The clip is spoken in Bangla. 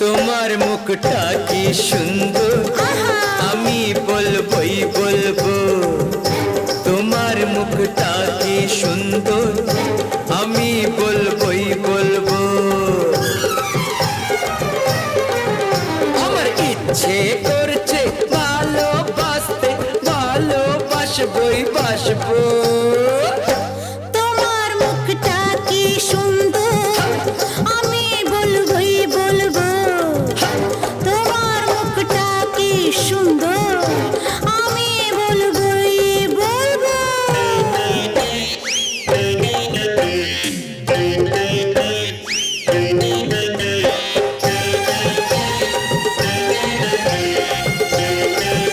তোমার মুখটা কি সুন্দর, আমি বলবই বলবো। তোমার মুখটা কি সুন্দর, আমি বলবই বলবো। আমার ইচ্ছে করছে ভালোবাসতে, ভালোবাসবই বাসবো।